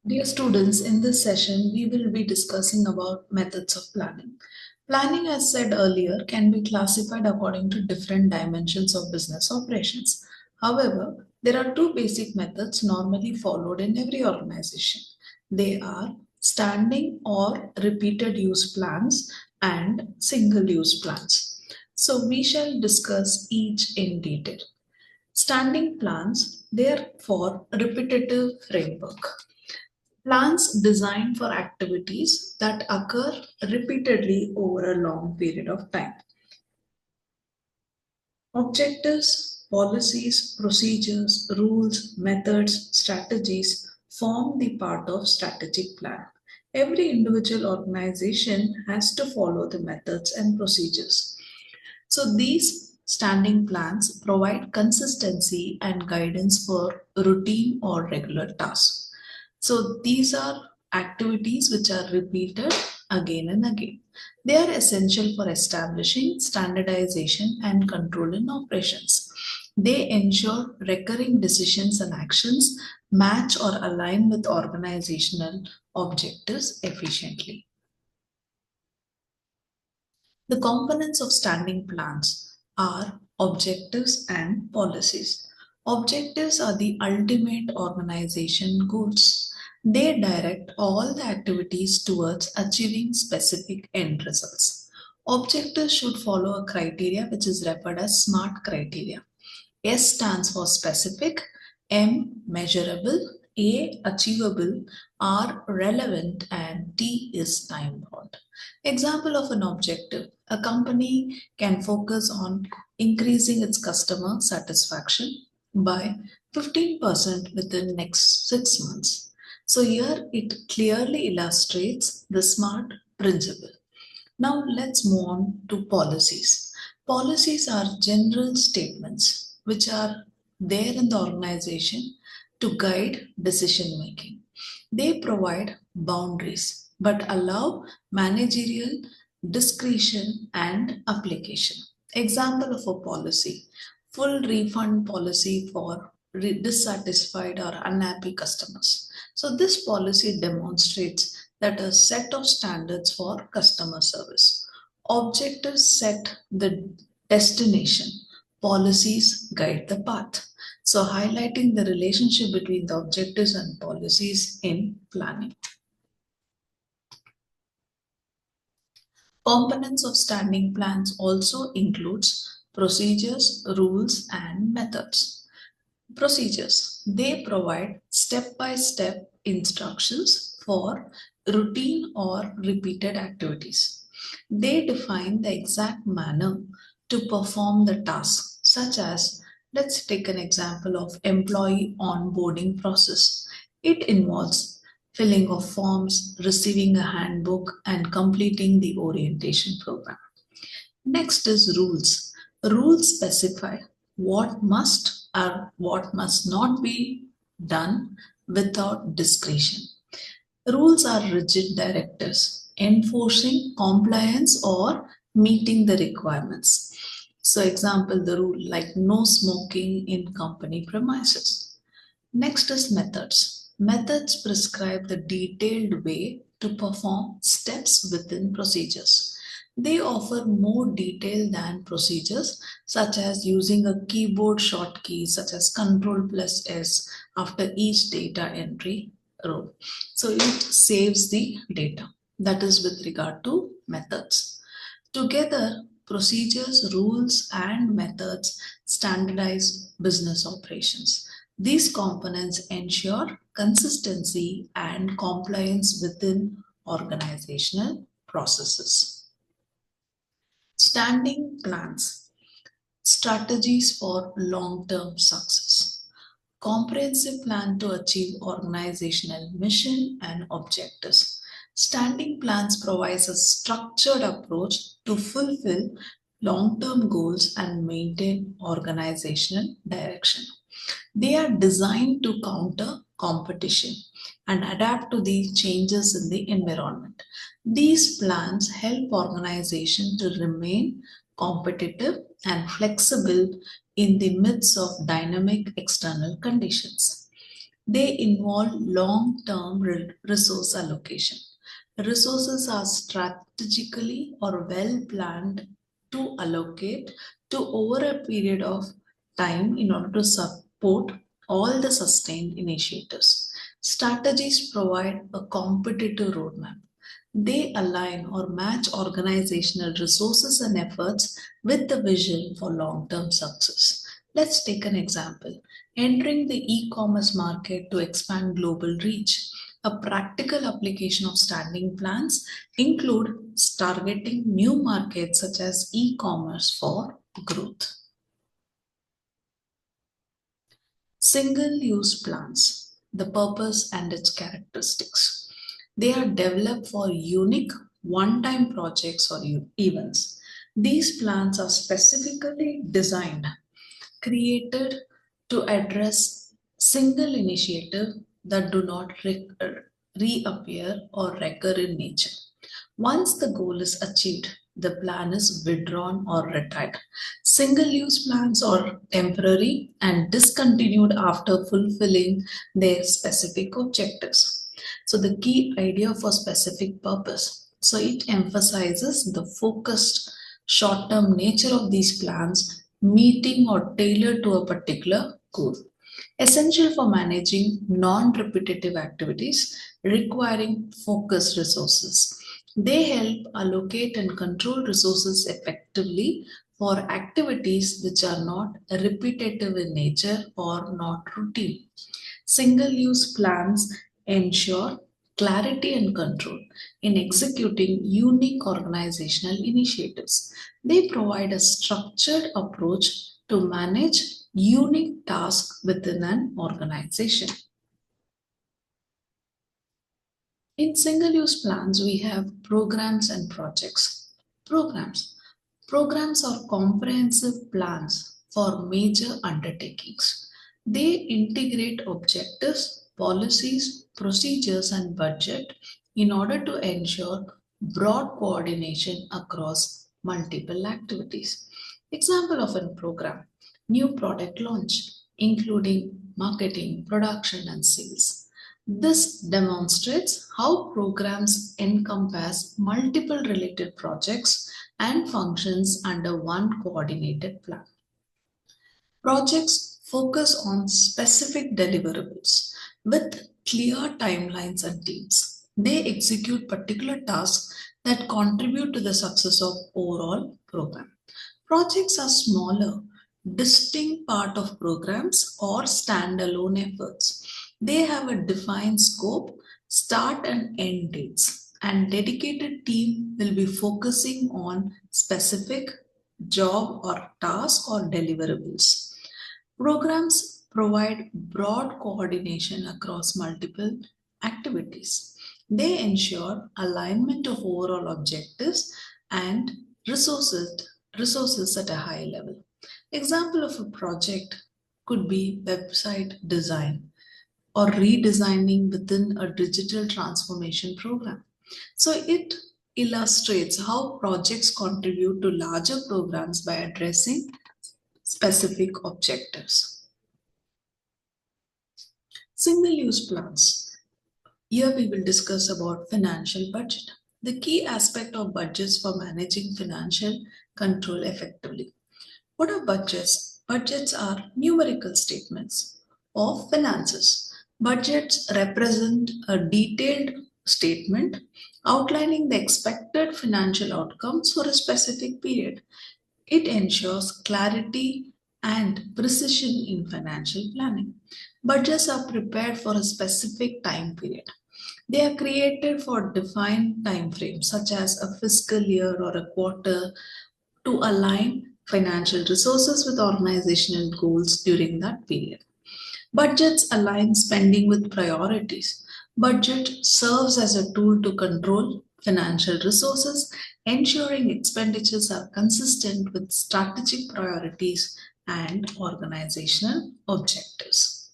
Dear students, in this session, we will be discussing about methods of planning. Planning, as said earlier, can be classified according to different dimensions of business operations. However, there are two basic methods normally followed in every organization. They are standing or repeated use plans and single use plans. So, we shall discuss each in detail. Standing plans, they are for repetitive framework. Plans designed for activities that occur repeatedly over a long period of time. Objectives, policies, procedures, rules, methods, strategies form the part of strategic plan. Every individual organization has to follow the methods and procedures. So these standing plans provide consistency and guidance for routine or regular tasks. So these are activities which are repeated again and again. They are essential for establishing standardization and control in operations. They ensure recurring decisions and actions match or align with organizational objectives efficiently. The components of standing plans are objectives and policies. Objectives are the ultimate organization goals. They direct all the activities towards achieving specific end results. Objectives should follow a criteria which is referred as SMART criteria. S stands for specific, M measurable, A achievable, R relevant, and T is time bound. Example of an objective: a company can focus on increasing its customer satisfaction by 15% within next 6 months. So here it clearly illustrates the SMART principle. Now let's move on to policies. Policies are general statements which are there in the organization to guide decision making. They provide boundaries but allow managerial discretion and application. Example of a policy: full refund policy for dissatisfied or unhappy customers. So, this policy demonstrates that a set of standards for customer service. Objectives set the destination, policies guide the path. So, highlighting the relationship between the objectives and policies in planning. Components of standing plans also includes procedures, rules, and methods. Procedures. They provide step-by-step instructions for routine or repeated activities. They define the exact manner to perform the task, such as, let's take an example of employee onboarding process. It involves filling of forms, receiving a handbook, and completing the orientation program. Next is rules. Rules specify what must or what must not be done without discretion. Rules are rigid directives enforcing compliance or meeting the requirements. So, example, the rule like no smoking in company premises. Next is methods. Methods prescribe the detailed way to perform steps within procedures. They offer more detail than procedures, such as using a keyboard shortkey such as Ctrl plus S after each data entry row. So it saves the data. That is with regard to methods. Together, procedures, rules, and methods standardize business operations. These components ensure consistency and compliance within organizational processes. Standing plans, strategies for long term success. Comprehensive plan to achieve organizational mission and objectives. Standing plans provides a structured approach to fulfill long-term goals and maintain organizational direction. They are designed to counter competition and adapt to the changes in the environment. These plans help organizations to remain competitive and flexible in the midst of dynamic external conditions. They involve long-term resource allocation. Resources are strategically or well planned to allocate to over a period of time in order to support all the sustained initiatives. Strategies provide a competitive roadmap. They align or match organizational resources and efforts with the vision for long term success. Let's take an example. Entering the e commerce market to expand global reach. A practical application of standing plans include targeting new markets such as e commerce for growth. Single use plans, the purpose and its characteristics. They are developed for unique one time projects or events. These plans are specifically designed, created to address single initiative that do not reappear or recur in nature. Once the goal is achieved, the plan is withdrawn or retired. Single use plans are temporary and discontinued after fulfilling their specific objectives. So, the key idea for specific purpose. So, it emphasizes the focused short term nature of these plans, meeting or tailored to a particular goal. Essential for managing non repetitive activities requiring focused resources. They help allocate and control resources effectively for activities which are not repetitive in nature or not routine. Single use plans ensure clarity and control in executing unique organizational initiatives. They provide a structured approach to manage unique tasks within an organization. In single use plans, we have programs and projects. Programs. Programs are comprehensive plans for major undertakings. They integrate objectives, policies, procedures, and budget in order to ensure broad coordination across multiple activities. Example of a program: new product launch, including marketing, production, and sales. This demonstrates how programs encompass multiple related projects and functions under one coordinated plan. Projects focus on specific deliverables with clear timelines and teams. They execute particular tasks that contribute to the success of overall program. Projects are smaller, distinct part of programs or standalone efforts. They have a defined scope, start and end dates, and dedicated team will be focusing on specific job or task or deliverables. Programs provide broad coordination across multiple activities. They ensure alignment of overall objectives and resources at a high level. Example of a project could be website design or redesigning within a digital transformation program. So it illustrates how projects contribute to larger programs by addressing specific objectives. Single use plans. Here we will discuss about financial budget. The key aspect of budgets for managing financial control effectively. What are budgets? Budgets are numerical statements of finances. Budgets represent a detailed statement outlining the expected financial outcomes for a specific period. It ensures clarity and precision in financial planning. Budgets are prepared for a specific time period. They are created for defined time frames, such as a fiscal year or a quarter, to align financial resources with organizational goals during that period. Budgets align spending with priorities. Budget serves as a tool to control financial resources, ensuring expenditures are consistent with strategic priorities and organizational objectives.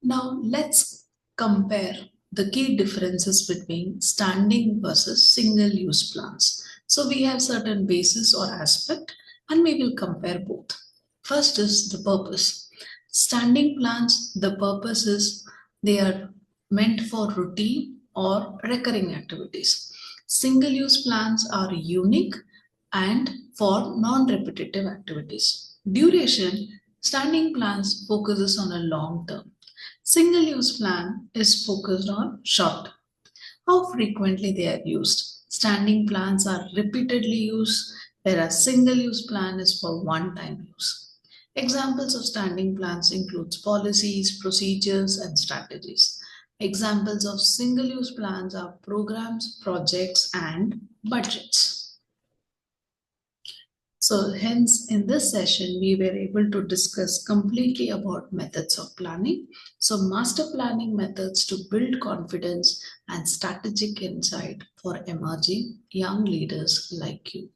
Now, let's compare the key differences between standing versus single use plans. So, we have certain basis or aspect, and we will compare both. First is the purpose. Standing plans, the purpose is they are meant for routine or recurring activities. Single use plans are unique and for non-repetitive activities. Duration, standing plans focuses on a long term. Single use plan is focused on short term. How frequently they are used. Standing plans are repeatedly used, whereas single use plan is for one time use. Examples of standing plans includes policies, procedures, and strategies. Examples of single use plans are programs, projects, and budgets. So hence in this session, we were able to discuss completely about methods of planning. So master planning methods to build confidence and strategic insight for emerging young leaders like you.